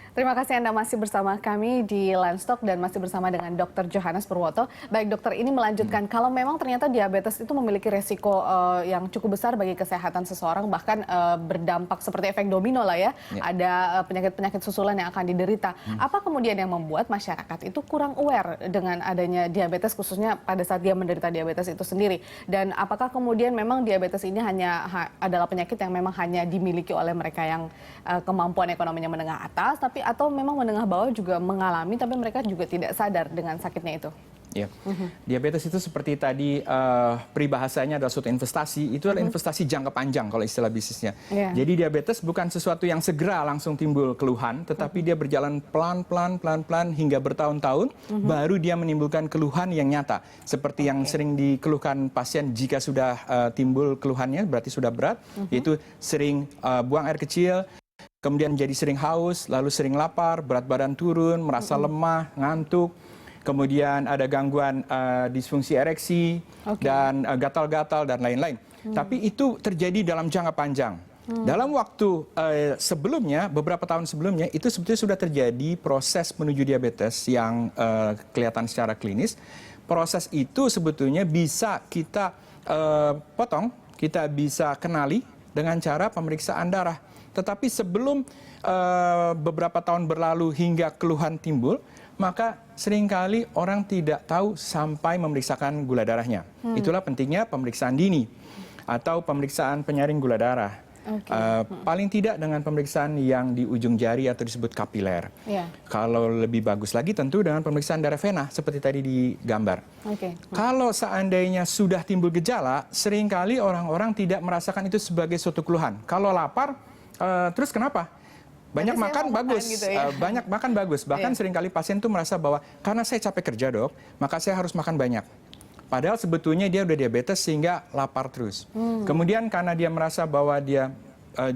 Terima kasih Anda masih bersama kami di Livestock dan masih bersama dengan Dr. Johannes Purwoto. Baik dokter, ini melanjutkan kalau memang ternyata diabetes itu memiliki resiko yang cukup besar bagi kesehatan seseorang, bahkan berdampak seperti efek domino lah ya. Ada penyakit-penyakit susulan yang akan diderita. Apa kemudian yang membuat masyarakat itu kurang aware dengan adanya diabetes, khususnya pada saat dia menderita diabetes itu sendiri? Dan apakah kemudian memang diabetes ini adalah penyakit yang memang hanya dimiliki oleh mereka yang kemampuan ekonominya menengah atas, atau memang menengah bawah juga mengalami, tapi mereka juga tidak sadar dengan sakitnya itu? Ya, diabetes itu seperti tadi peribahasanya adalah suatu investasi, itu adalah investasi jangka panjang kalau istilah bisnisnya. Jadi diabetes bukan sesuatu yang segera langsung timbul keluhan, tetapi dia berjalan pelan-pelan hingga bertahun-tahun, baru dia menimbulkan keluhan yang nyata. Seperti yang sering dikeluhkan pasien jika sudah timbul keluhannya, berarti sudah berat, yaitu sering buang air kecil, kemudian jadi sering haus, lalu sering lapar, berat badan turun, merasa lemah, ngantuk. Kemudian ada gangguan disfungsi ereksi, dan gatal-gatal, dan lain-lain. Tapi itu terjadi dalam jangka panjang. Dalam waktu sebelumnya, beberapa tahun sebelumnya, itu sebetulnya sudah terjadi proses menuju diabetes yang kelihatan secara klinis. Proses itu sebetulnya bisa kita potong, kita bisa kenali dengan cara pemeriksaan darah. Tetapi sebelum beberapa tahun berlalu hingga keluhan timbul, maka seringkali orang tidak tahu sampai memeriksakan gula darahnya. Itulah pentingnya pemeriksaan dini atau pemeriksaan penyaring gula darah. Paling tidak dengan pemeriksaan yang di ujung jari atau disebut kapiler. Kalau lebih bagus lagi tentu dengan pemeriksaan darah vena seperti tadi digambar. Kalau seandainya sudah timbul gejala, seringkali orang-orang tidak merasakan itu sebagai suatu keluhan. Kalau lapar, terus kenapa? Banyak makan bagus, gitu ya? Banyak makan bagus. Bahkan seringkali pasien tuh merasa bahwa karena saya capek kerja dok, maka saya harus makan banyak. Padahal sebetulnya dia udah diabetes sehingga lapar terus. Kemudian karena dia merasa bahwa dia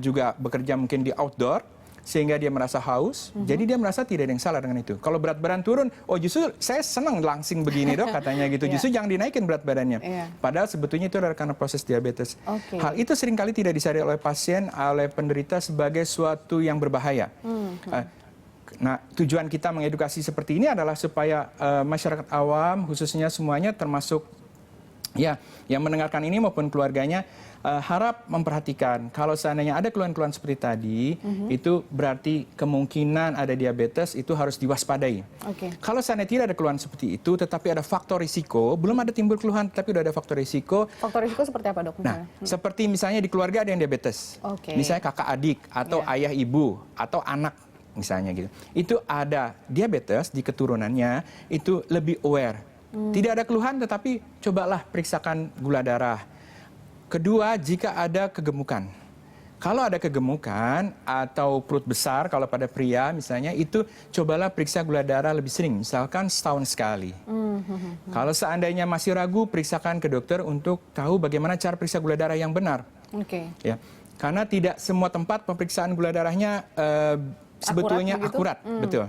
juga bekerja mungkin di outdoor, sehingga dia merasa haus, jadi dia merasa tidak ada yang salah dengan itu. Kalau berat badan turun, oh justru saya senang langsing begini dok katanya gitu, justru jangan dinaikin berat badannya. Padahal sebetulnya itu adalah karena proses diabetes. Hal itu seringkali tidak disadari oleh pasien, oleh penderita sebagai suatu yang berbahaya. Nah, tujuan kita mengedukasi seperti ini adalah supaya masyarakat awam, khususnya semuanya termasuk ya yang mendengarkan ini maupun keluarganya, harap memperhatikan kalau seandainya ada keluhan-keluhan seperti tadi, itu berarti kemungkinan ada diabetes, itu harus diwaspadai. Kalau seandainya tidak ada keluhan seperti itu, tetapi ada faktor risiko, belum ada timbul keluhan, tapi sudah ada faktor risiko. Faktor risiko seperti apa dok? Nah, seperti misalnya di keluarga ada yang diabetes, misalnya kakak adik, atau ayah ibu, atau anak misalnya gitu. Itu ada diabetes di keturunannya, itu lebih aware. Tidak ada keluhan, tetapi cobalah periksakan gula darah. Kedua, jika ada kegemukan. Kalau ada kegemukan atau perut besar, kalau pada pria misalnya, itu cobalah periksa gula darah lebih sering, misalkan setahun sekali. Kalau seandainya masih ragu, periksakan ke dokter untuk tahu bagaimana cara periksa gula darah yang benar. Ya, karena tidak semua tempat pemeriksaan gula darahnya sebetulnya akurat, betul.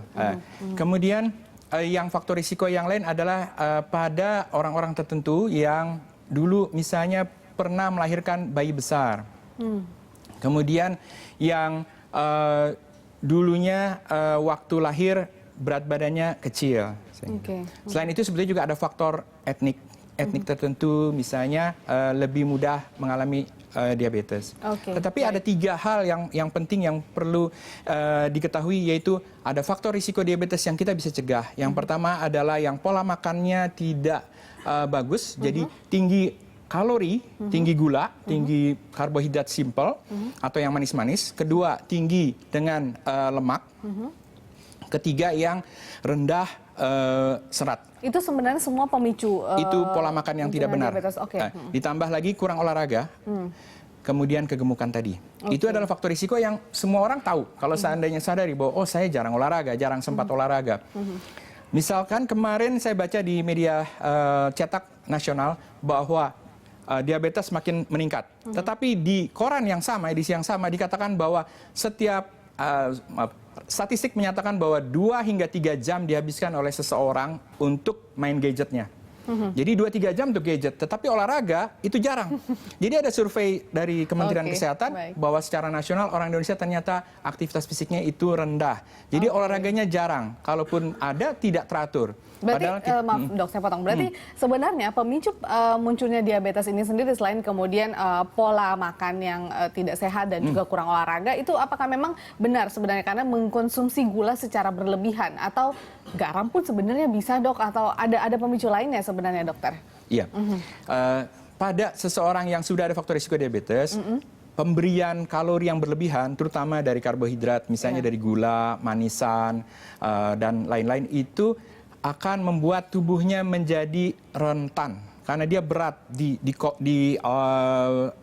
Kemudian yang faktor risiko yang lain adalah pada orang-orang tertentu yang dulu misalnya pernah melahirkan bayi besar. Kemudian yang dulunya waktu lahir berat badannya kecil. Selain itu sebetulnya juga ada faktor etnik tertentu, misalnya lebih mudah mengalami diabetes. Tetapi ada 3 hal yang penting yang perlu diketahui, yaitu ada faktor risiko diabetes yang kita bisa cegah. Yang pertama adalah yang pola makannya tidak bagus, jadi tinggi kalori, tinggi gula, tinggi karbohidrat simple atau yang manis-manis. Kedua, tinggi dengan lemak. Ketiga, yang rendah serat. Itu sebenarnya semua pemicu. Itu pola makan yang tidak benar. Ditambah lagi kurang olahraga, kemudian kegemukan tadi. Itu adalah faktor risiko yang semua orang tahu. Kalau seandainya sadari bahwa oh saya jarang olahraga, jarang sempat olahraga. Misalkan kemarin saya baca di media cetak nasional bahwa diabetes makin meningkat. Tetapi di koran yang sama, edisi yang sama, dikatakan bahwa setiap statistik menyatakan bahwa 2 hingga 3 jam dihabiskan oleh seseorang untuk main gadgetnya. Jadi 2-3 jam untuk gadget, tetapi olahraga itu jarang. Jadi ada survei dari Kementerian Kesehatan bahwa secara nasional orang Indonesia ternyata aktivitas fisiknya itu rendah. Jadi olahraganya jarang, kalaupun ada tidak teratur. Berarti, maaf dok, saya potong. Berarti sebenarnya pemicu munculnya diabetes ini sendiri selain kemudian pola makan yang tidak sehat dan juga kurang olahraga, itu apakah memang benar sebenarnya karena mengkonsumsi gula secara berlebihan atau garam pun sebenarnya bisa dok, atau ada pemicu lainnya sebenarnya dokter? Iya, pada seseorang yang sudah ada faktor risiko diabetes, pemberian kalori yang berlebihan, terutama dari karbohidrat, misalnya dari gula, manisan, dan lain-lain, itu akan membuat tubuhnya menjadi rentan karena dia berat di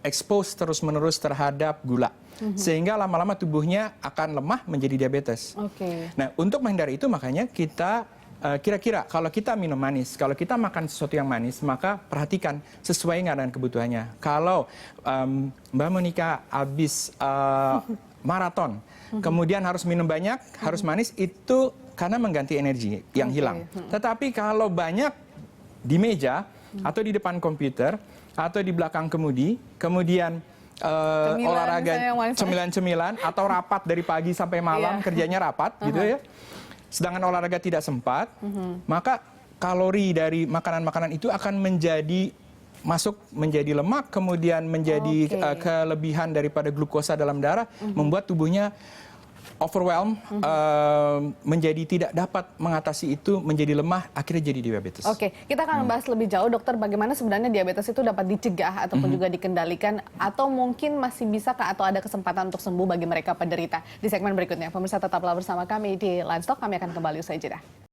expose terus-menerus terhadap gula. Sehingga lama-lama tubuhnya akan lemah menjadi diabetes. Nah, untuk menghindari itu makanya kita kira-kira kalau kita minum manis, kalau kita makan sesuatu yang manis, maka perhatikan sesuai nggak dengan kebutuhannya. Kalau Mbak Monica habis maraton, kemudian harus minum banyak, harus manis, itu karena mengganti energi yang hilang. Tetapi kalau banyak di meja, atau di depan komputer, atau di belakang kemudi, kemudian olahraga cemilan-cemilan, atau rapat dari pagi sampai malam, kerjanya rapat, gitu ya. Sedangkan olahraga tidak sempat, maka kalori dari makanan-makanan itu akan masuk menjadi lemak, kemudian menjadi kelebihan daripada glukosa dalam darah, membuat tubuhnya overwhelm, menjadi tidak dapat mengatasi itu, menjadi lemah, akhirnya jadi diabetes. Kita akan membahas lebih jauh dokter bagaimana sebenarnya diabetes itu dapat dicegah ataupun juga dikendalikan, atau mungkin masih bisa atau ada kesempatan untuk sembuh bagi mereka penderita di segmen berikutnya. Pemirsa tetaplah bersama kami di Livestock, kami akan kembali usai jeda.